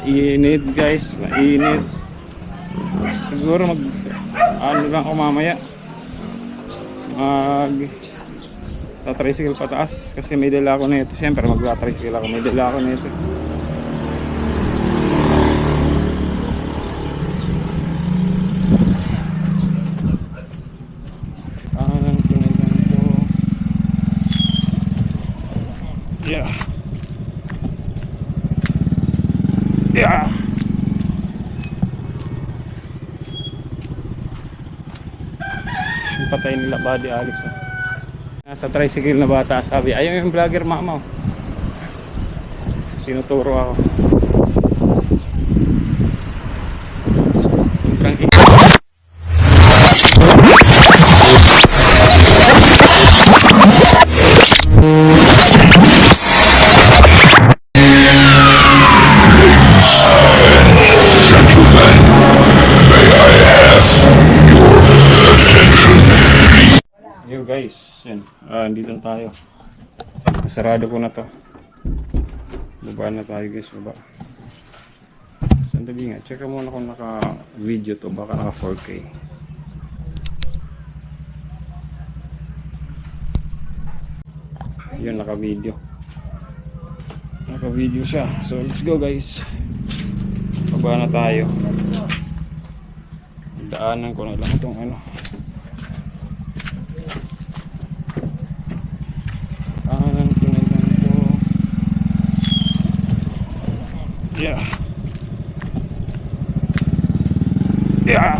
Mainit guys, mainit. Siguro ano lang ako mamaya, tatricycle pataas kasi may dala ako nito. Siyempre magtatricycle ako, may dala ako nito. Yeah. Yeah. Yung patay nila Buddy Alex. Nasa tricycle na bata, sabi ayaw yung vlogger mama. Tinuturo ako. Sobrang yo guys, yan. Dito na tayo. Sarado ko na to. Baba na tayo guys, baba. Sandali nga, check muna kung naka video to, baka naka 4K. Yun, naka video. Naka video siya. So let's go guys. Baba na tayo. Daanan ko na lang itong ano. Yeah. Yeah.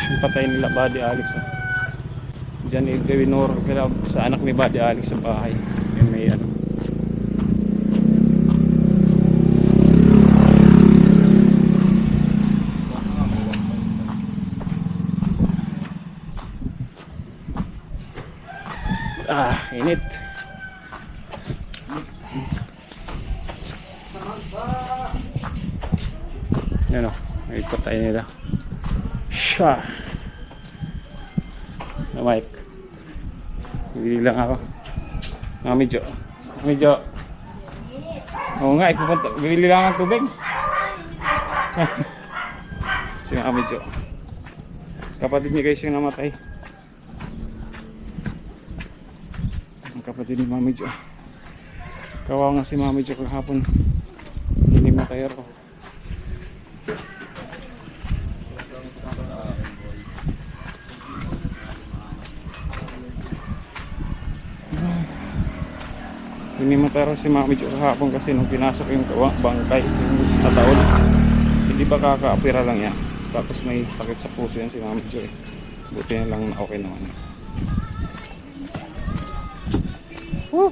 Yung patay nila Buddy Alex. Diyan i-winor sa anak ni Buddy Alex sa bahay. Yung may ano. Init. Yan o, may patay nila. Siya na mic. Hindi lang ako. Medyo oo nga, ipupunta. Bili lang ang tubig. Si medyo kapatid niya guys yung namatay. Kapatid ni Mami Jo. Kawawa nga si Mami Jo kahapon. Hindi matayar ko. Hindi matayar si Mami Jo kahapon kasi nung pinasok yung bangkay, yung tataon. Hindi ba kakaapira lang yan. Tapos may sakit sa puso yan si Mami Jo eh. Buti na lang na okay naman. Woo!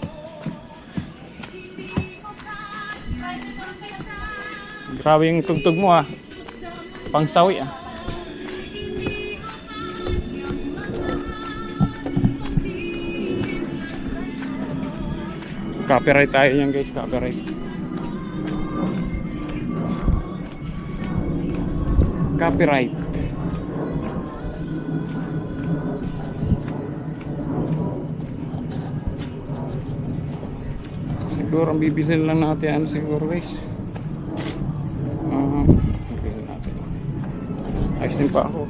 Grabe yung tugtog mo ah. Pangsawi ah. Copyright tayo yan guys, copyright. Copyright. Siguro ang bibilhin lang natin ano siguro guys. Bibilhin natin. Ayos din pa ako.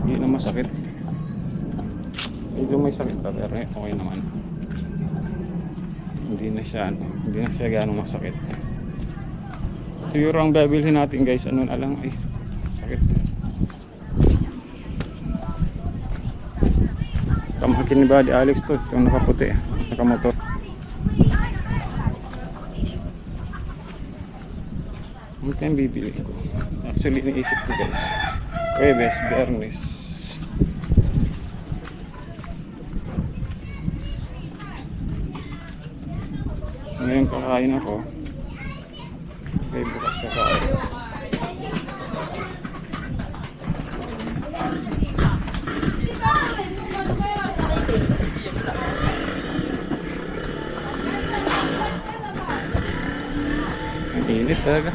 Hindi na masakit. Medyo may sakit pa pero okay naman. Hindi na siya ganong masakit. Siguro ang bibilhin natin guys, ano na lang ay sakit. Kamakin ni Buddy Alex to, yung nakaputi, nakamotor. Ano kayang bibili ko? Actually, iniisip ko guys. Huwebes, Biyernes. Ngayon kakain ako. Okay, bukas sa kain. Ang init talaga.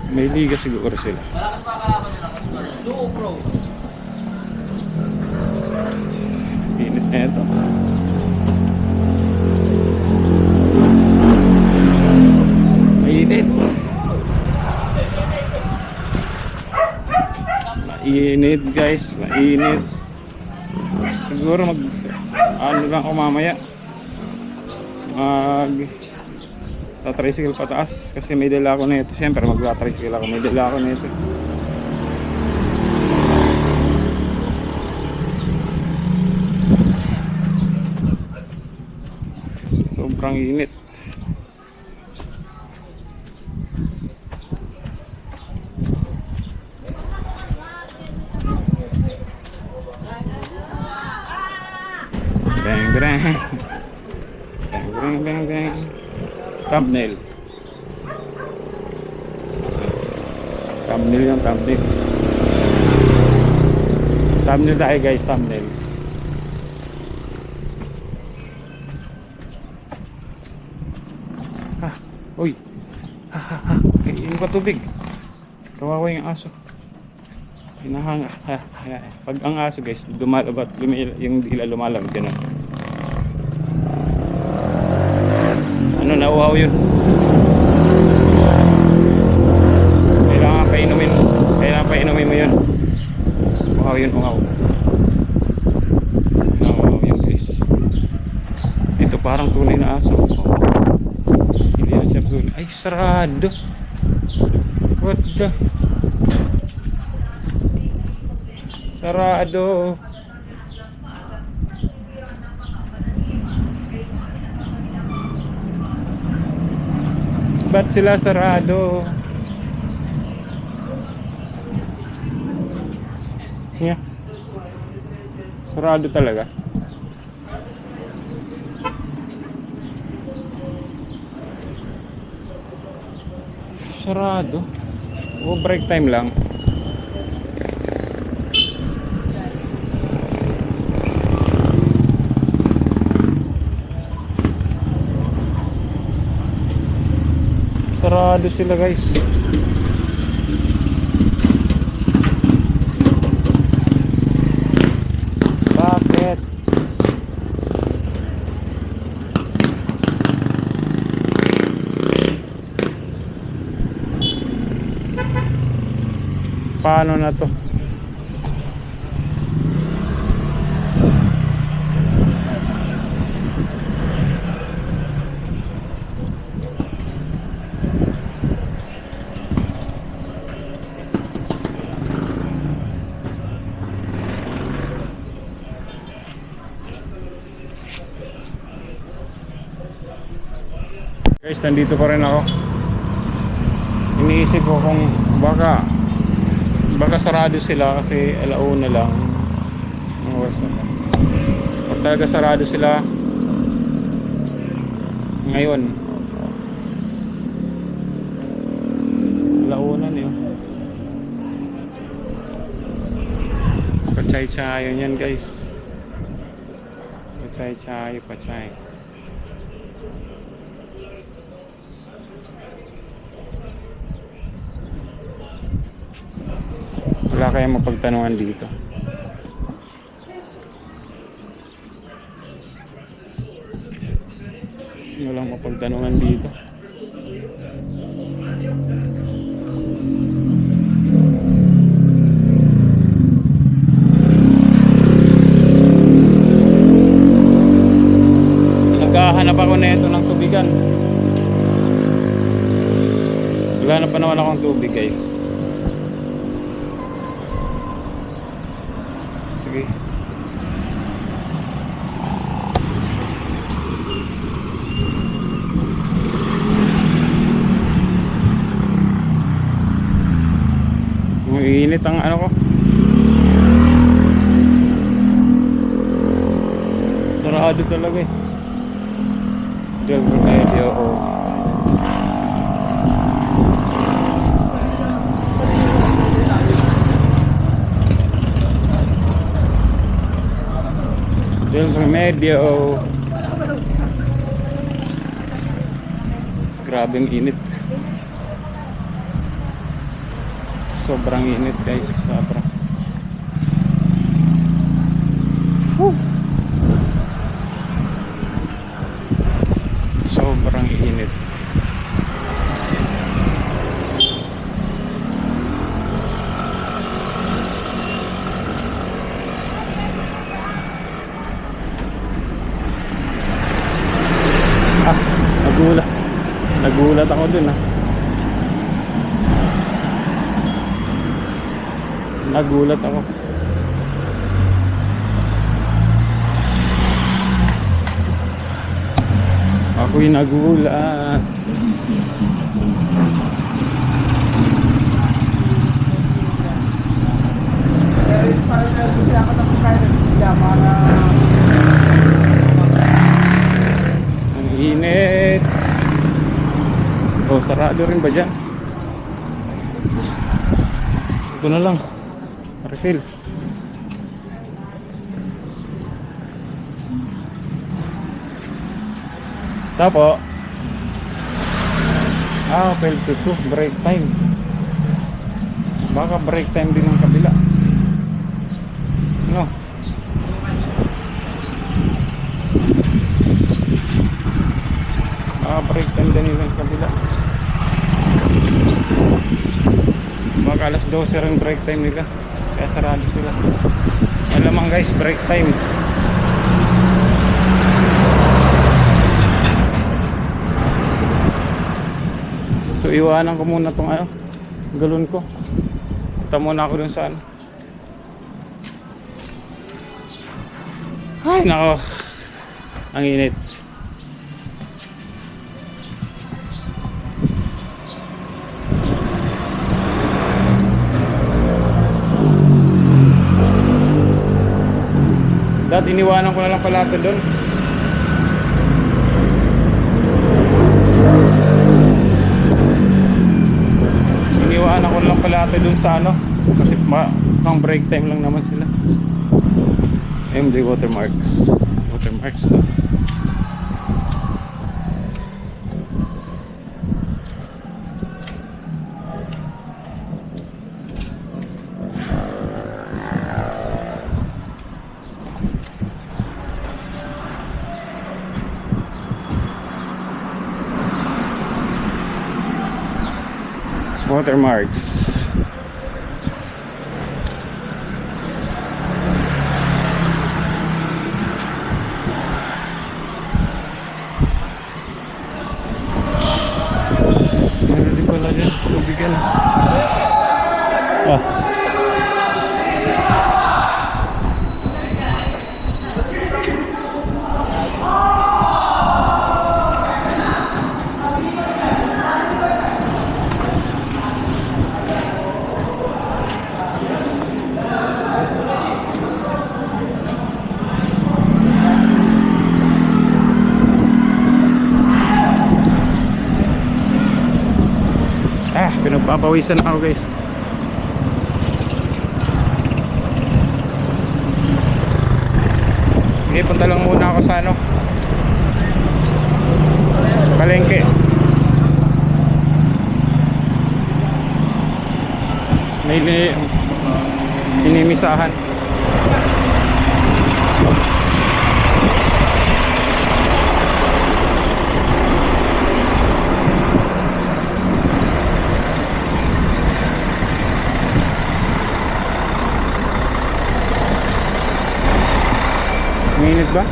May liga siguro sila. Init na ito. Mainit guys, mainit. Siguro ano lang ako mamaya. Tatricycle pataas kasi may dala ako nito. Siyempre magtatricycle ako, may dala ako nito. Sobrang init. Bang bang. Bang bang bang. Thumbnail. Thumbnail yung thumbnail. Thumbnail tayo guys, thumbnail. Ha, uy. Ha ha ha. Yung patubig. Kawawa yung aso. Hinahanga. Pag ang aso guys, lumalabat, yung dila lumalabas ganun. Ano, nauhaw yun. Kailangan painumin mo yun. Uhaw yun, uhaw. Nauhaw yun guys. Ito parang tunay na aso. Hindi na siya tunay. Ay, sarado. What the? Sarado. Ba't sila sarado? Yeah. Sarado talaga. Sarado. O break time lang. Sarado sila guys. Bakit? Paano na to? Guys, nandito pa rin ako. Iniisip ko kung baka sarado sila kasi alauna lang ang oras na. Pag talaga sarado sila ngayon, alauna niyo. Pachay-chayo yan guys. Pachay-chayo, pachay. Wala kayang mapagtanungan dito. Walang mapagtanungan dito. Naghahanap ako nito ng tubigan. Wala na pa naman akong tubig guys. Sige. Umiinit ang ano ko. Sarado talaga eh. Del Remedio o Del Remedio. Grabe ang init. Sobrang init guys, sobrang. Sobrang init. Nagulat ako dun ah. Nagulat ako. Ako'y nagulat. Ang init. Oh, sarado rin ba dyan? Ito na lang. Refill. Tapo. Fail to 2. Break time. Baka break time din ng kabila. No. Break time din ng kabila. Baka alas 12 rin break time nila. Kaya sarado sila. Alamang guys, break time. So iwanan ko muna tong galon ko. Punta muna ako dun sa Ay nako. Ang init. Dati iniwanan ko na lang pala ito doon. Iniwanan ko na lang pala ito doon sa kasi pang break time lang naman sila. MJ Watermarks. Watermarks. Watermarks. Meron din pala dyan. Tubigan. Pinagpapawisan ako guys. Okay, punta lang muna ako sa palengke. May inimisahan. Minit ba?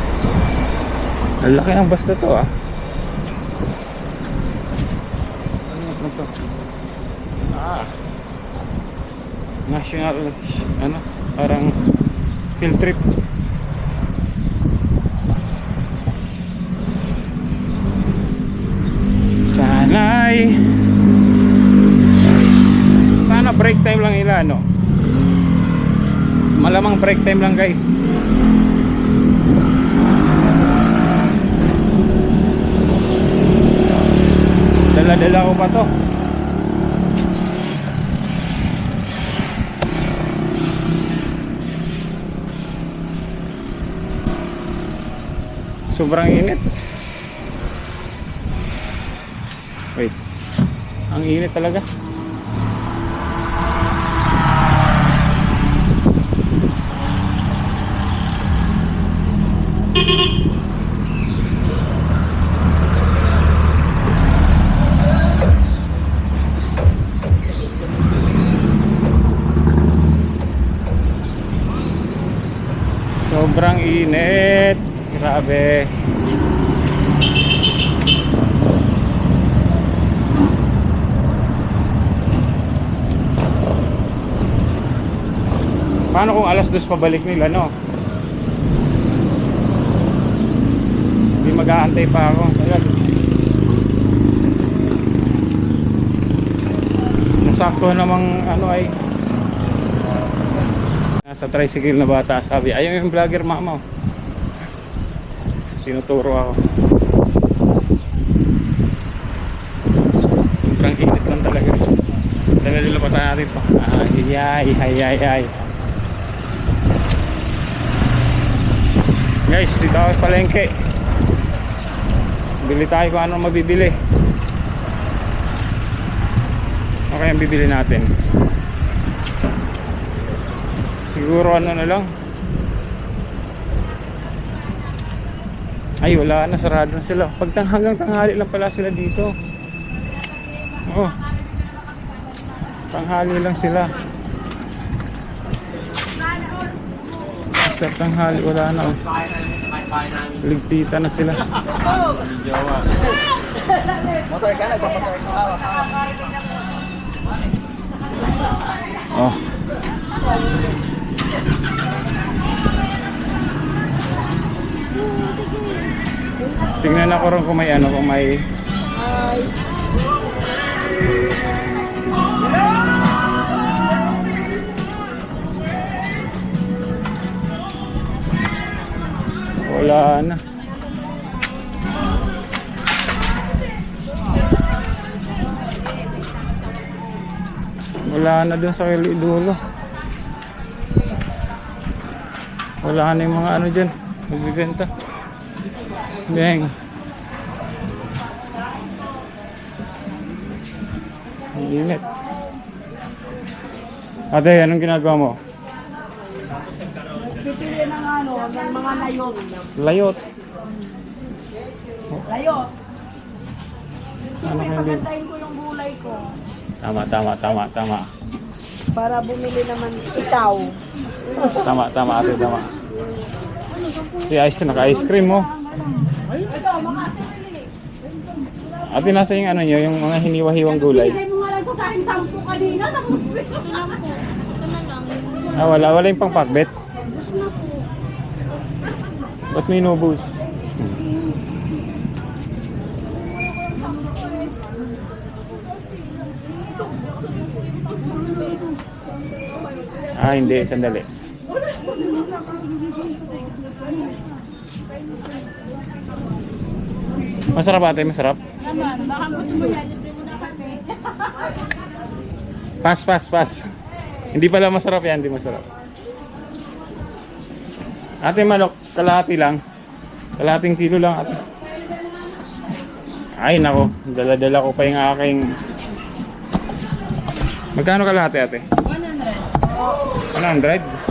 Ang laki ng bus na to ah. Ano to? National parang field trip. Sana break time lang nila malamang break time lang guys. Dala-dala ko pa to. Sobrang init. Wait. Ang init talaga. Sobrang init. Grabe. Paano kung alas 2 pabalik nila, no? Hindi mag-aantay pa ako. Ayan. Nasakto namang ano ay nasa tricycle na bata, sabi ayaw yung vlogger mama. Tinuturo ako. Sobrang init lang talaga. Dala-dala pa tayo natin to. Ay. Guys, dito ako sa palengke. Bili tayo kung ano mabibili. Okay, ang bibili natin. Siguro ano na lang. Ay, wala na, sarado na sila. Hanggang tanghali lang pala sila dito. Oh. Tanghali lang sila. After tanghali, wala na. Oh. Ligpita na sila. Jawa. Motor ka, nagpapator ka. Oh. Tingnan ako rin kung may ano, kung may wala na. Wala na dun sa dulo. Wala na yung mga ano dyan nagbibenta. Beng. Ang init. Ate, anong ginagawa mo? Pipili ng ano, ng mga layot. Layot. Layot. Ano Siyempre, kaya din? pagandahin ko yung gulay ko. Tama. Para bumili naman ikaw. Tama ate, tama. Si ice, naka-ice cream mo. Ate, nasa yung ano nyo, yung mga hiniwa-hiwang gulay. Bigay mo nga lang ko sa akin 10 kanina, tapos Ito lang po. Ito na lang. Ah, wala yung pang pakbet. Ubus na po. Ba't may inubos? Ah, hindi. Sandali. Masarap ate, masarap. naman, baka gusto mo yan, libre mo na kami. Pass. Hindi pala masarap yan, hindi masarap. Ate, manok, kalahati lang. Kalahating kilo lang ate. Ay nako, dala-dala ko pa yung aking... Magkano kalahati ate? 100. 100?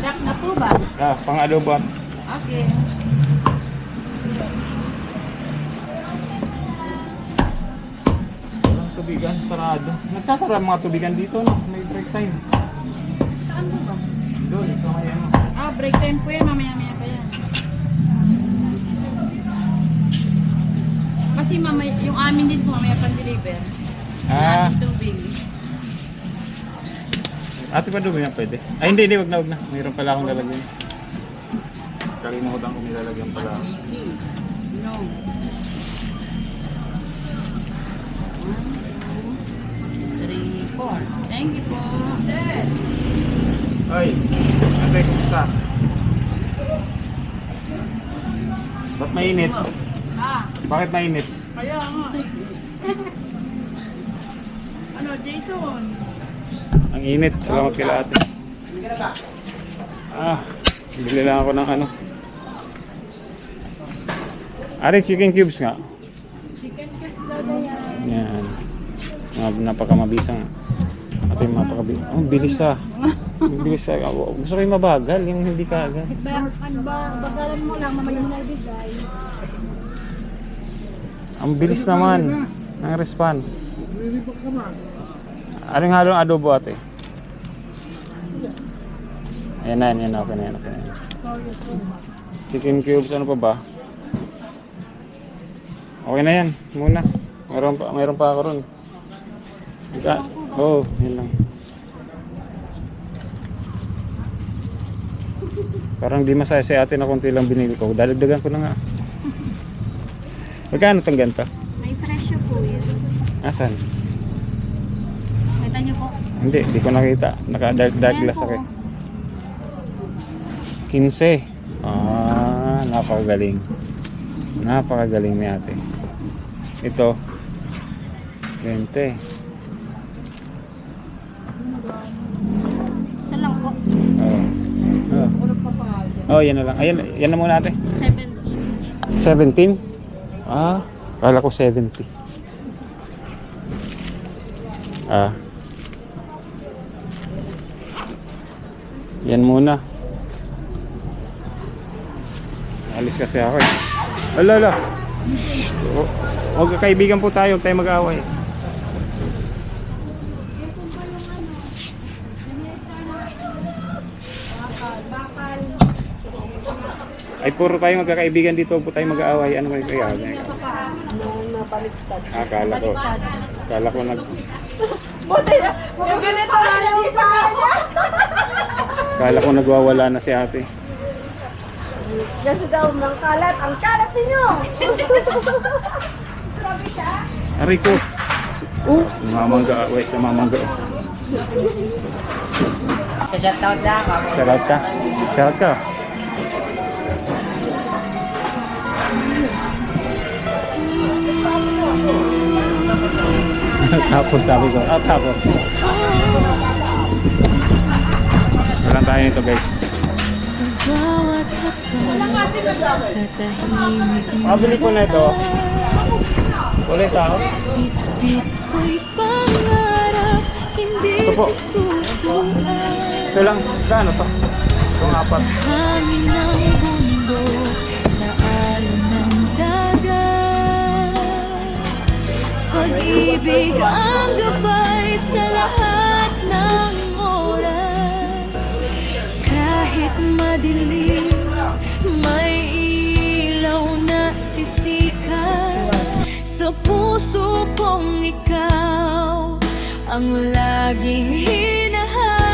Jack na po ba? Ah, pang adobo. Okay. Walang tubigan, sarado. Nagsasara mga tubigan dito, no? May break time. Saan po ba? Doon, ito may ano. Ah, break time po yan. Mamaya-maya pa yan. Kasi mamaya, yung amin din po mamaya pan-deliver. Ah, Yung tubig. ate pa doon yan pwede. Ay hindi, wag na. Mayroon pala akong lalagyan. Kalimutan ko nilalagyan pala. No. 1, 2, 3, 4. Thank you po. Ay, ate, kumusta? Ba't mainit? Ah, Bakit mainit? kaya nga. Ano, Jason? Ang init, salamat kila ate. Ah, bili lang ako ng ano. Ate, chicken cubes nga. Chicken cubes daw na yan. Yan. Napakamabisang. Ate, mapakabisang. Oh, bilis ah. Bilis ah. Gusto ko yung mabagal, yung hindi kaagad. Ano ba, bagalan mo lang, mamaya mo na ibigay. Ang bilis naman ng response. Anong halong adobo ate? Ayan na, okay na yan. Chicken cubes, ano pa ba? Okay na yan, muna. Meron pa ako ron. Oo, yun lang. Parang di masaya si ate na konti lang binili ko. Dadagdagan ko na nga. Magkano itong ganito? May presyo po yun. Asan? Kita niyo po. Hindi ko nakita. Naka-dark glass ako. 15. Napakagaling. Napakagaling ni ate. Ito 20. Ito lang po. Yan na lang. Yan na muna ate. 70. 17? Kala ko 70. Yan muna. Alis kasi ako eh. Ala. Huwag kaibigan po tayo, huwag tayo mag-away. Ay puro tayo magkakaibigan dito, huwag po tayo mag-aaway. Ano kayo kaya? Akala ko Buti na. Yung ganito na yung sa kanya. Akala ko nagwawala na si ate. Kasi daw ng kalat. Ang kalat ninyo. Grabe siya. Aray ko. Mamangga. Wait, sa mamangga. Sa-shoutout na ako. Sarap ka. Sarap ka. Tapos sabi ko. Tapos. Walang tayo nito guys. Sa bawat hakbang, sa tahimik Pabili ko na ito. Ulit tao. bit-bit ko'y pangarap, hindi Ito po. susukuan. Ito lang. Gaano to? Itong apat. Sa hangin ng bundok, sa alon ng dagat, pag-ibig ang gabay sa lahat ng oras. Kahit madilim, may ilaw na sisikat sa puso kong ikaw ang laging hinahanap.